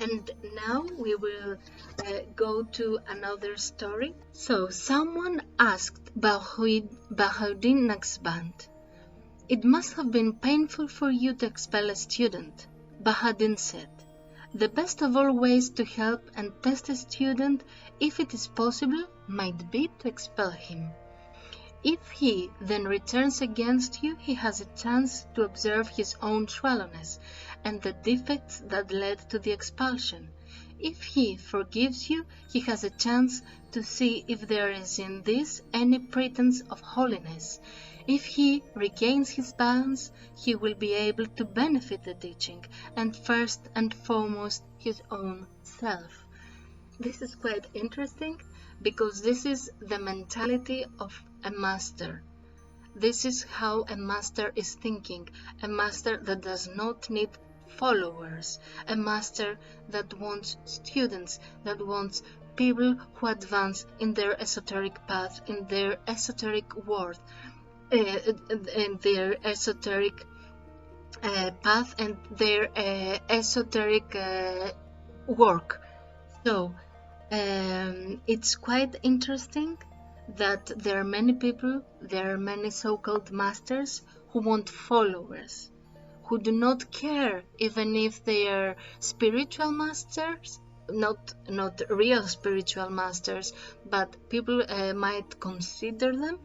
And now we will go to another story. So someone asked Bahauddin Naqshband, "It must have been painful for you to expel a student." Bahauddin said, "The best of all ways to help and test a student, if it is possible, might be to expel him. If he then returns against you, he has a chance to observe his own shallowness and the defects that led to the expulsion. If he forgives you, he has a chance to see if there is in this any pretense of holiness. If he regains his balance, he will be able to benefit the teaching, and first and foremost his own self." This is quite interesting because this is the mentality of a master. This is how a master is thinking, a master that does not need followers, a master that wants students, that wants people who advance in their esoteric path, in their esoteric world, in their esoteric path and their esoteric work. So it's quite interesting that there are many people, there are many so-called masters who want followers, who do not care even if they are spiritual masters, not real spiritual masters, but people might consider them.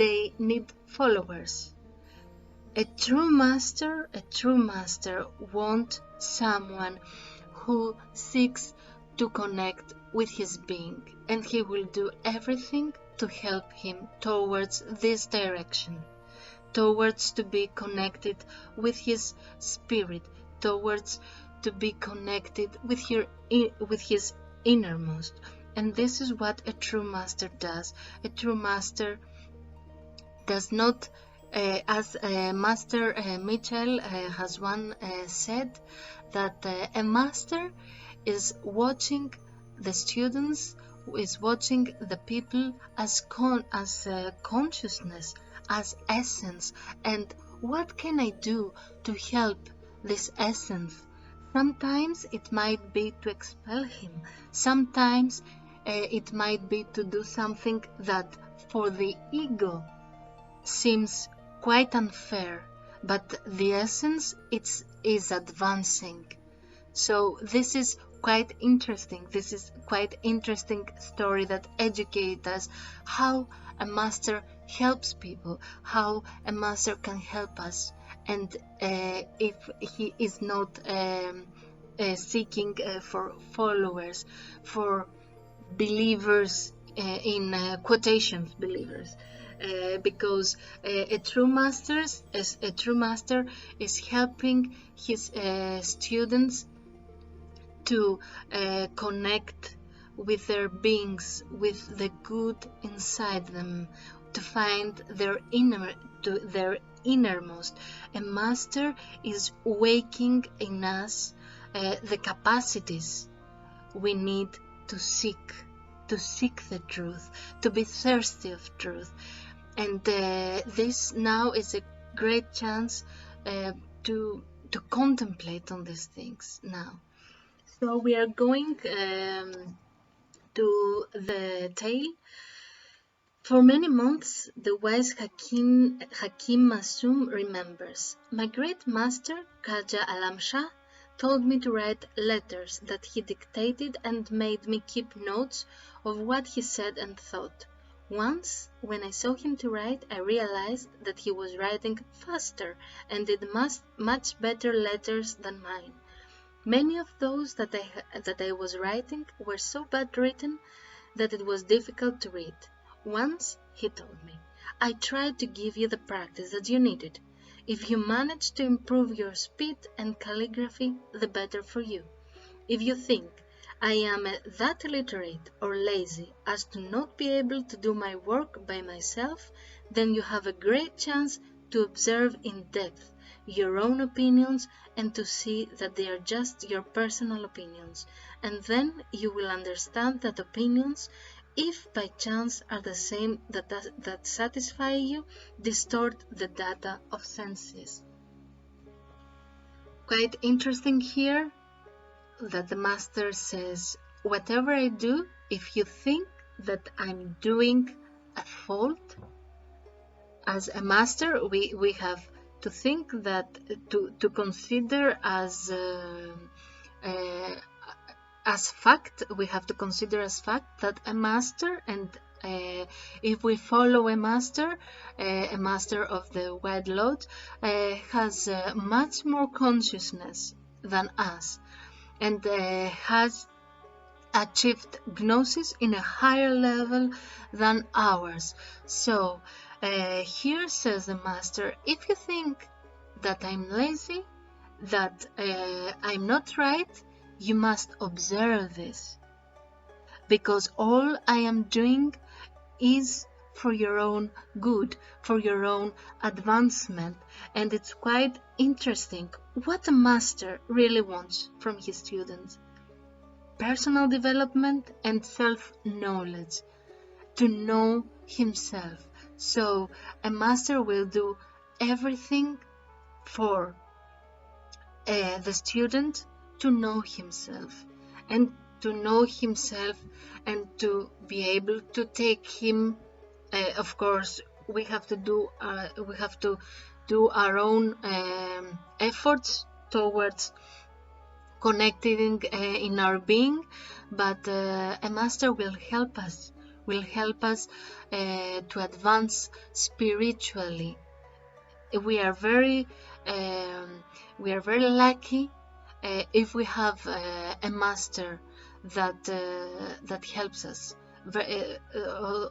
They need followers. A true master wants someone who seeks to connect with his being, and he will do everything to help him towards this direction, towards to be connected with his spirit, towards to be connected with his innermost. And this is what a true master does. A true master does not, as Master Mitchell has one said, that a master is watching the students, is watching the people as consciousness, as essence, and what can I do to help this essence? Sometimes it might be to expel him, sometimes it might be to do something that for the ego seems quite unfair, but the essence is advancing. So this is quite interesting. This is quite interesting story that educates us how a master helps people, how a master can help us, and if he is not seeking for followers, for believers, in quotations, believers. Because a true master is helping his students to connect with their beings, with the good inside them, to find their innermost. A master is waking in us the capacities we need to seek the truth, to be thirsty of truth. And this now is a great chance to contemplate on these things now. So we are going to the tale. For many months, the wise Hakim Masum remembers. My great master, Khaja Alam Shah, told me to write letters that he dictated and made me keep notes of what he said and thought. Once, when I saw him to write, I realized that he was writing faster and did much better letters than mine. Many of those that I was writing were so bad written that it was difficult to read. Once, he told me, I tried to give you the practice that you needed. If you manage to improve your speed and calligraphy, the better for you. If you think I am that illiterate or lazy as to not be able to do my work by myself, then you have a great chance to observe in depth your own opinions and to see that they are just your personal opinions, and then you will understand that opinions, if by chance are the same that satisfy you, distort the data of senses. quite interesting here that the master says, whatever I do, if you think that I'm doing a fault, as a master, we have to think that to consider as fact, we have to consider as fact that a master, and if we follow a master of the White Lodge, has much more consciousness than us, and has achieved Gnosis in a higher level than ours. So here says the master, if you think that I'm lazy, that I'm not right, you must observe this, because all I am doing is for your own good, for your own advancement. And it's quite interesting what a master really wants from his students: personal development and self-knowledge, to know himself. So a master will do everything for the student to know himself, and to be able to take him. Of course, we have to do our own efforts towards connecting in our being, but a master will help us to advance spiritually. We are very lucky if we have a master that helps us.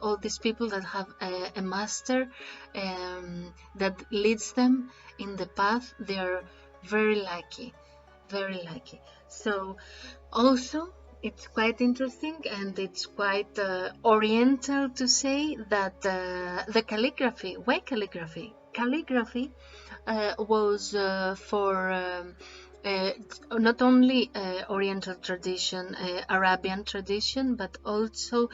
All these people that have a master that leads them in the path, they are very lucky. So also it's quite interesting, and it's quite oriental to say that the calligraphy. Why calligraphy? Calligraphy was for not only Oriental tradition, Arabian tradition, but also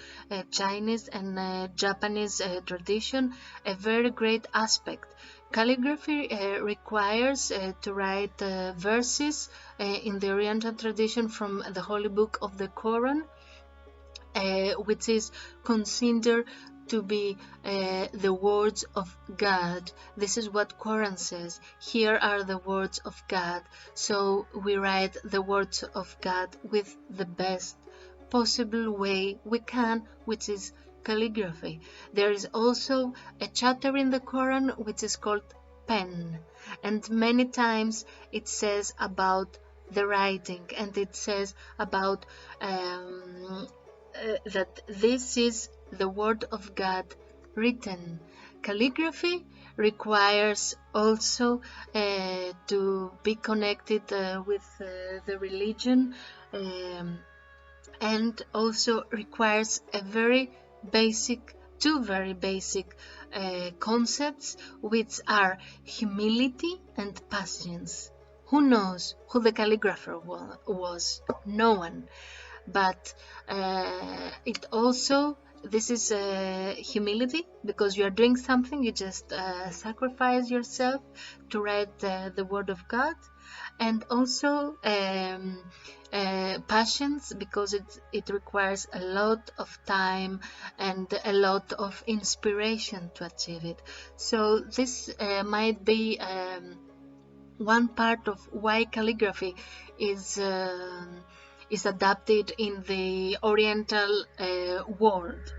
Chinese and Japanese tradition, a very great aspect. Calligraphy requires to write verses in the Oriental tradition from the Holy Book of the Quran, which is considered to be the words of God. This is what Quran says. Here are the words of God. So we write the words of God with the best possible way we can, which is calligraphy. There is also a chapter in the Quran which is called pen, and many times it says about the writing, and it says about that this is the word of God written. Calligraphy requires also to be connected with the religion, and also requires two very basic concepts, which are humility and patience. Who knows who the calligrapher was? No one. But it also, this is humility, because you are doing something, you just sacrifice yourself to write the word of God, and also patience, because it requires a lot of time and a lot of inspiration to achieve it. So this might be one part of why calligraphy is adapted in the Oriental world.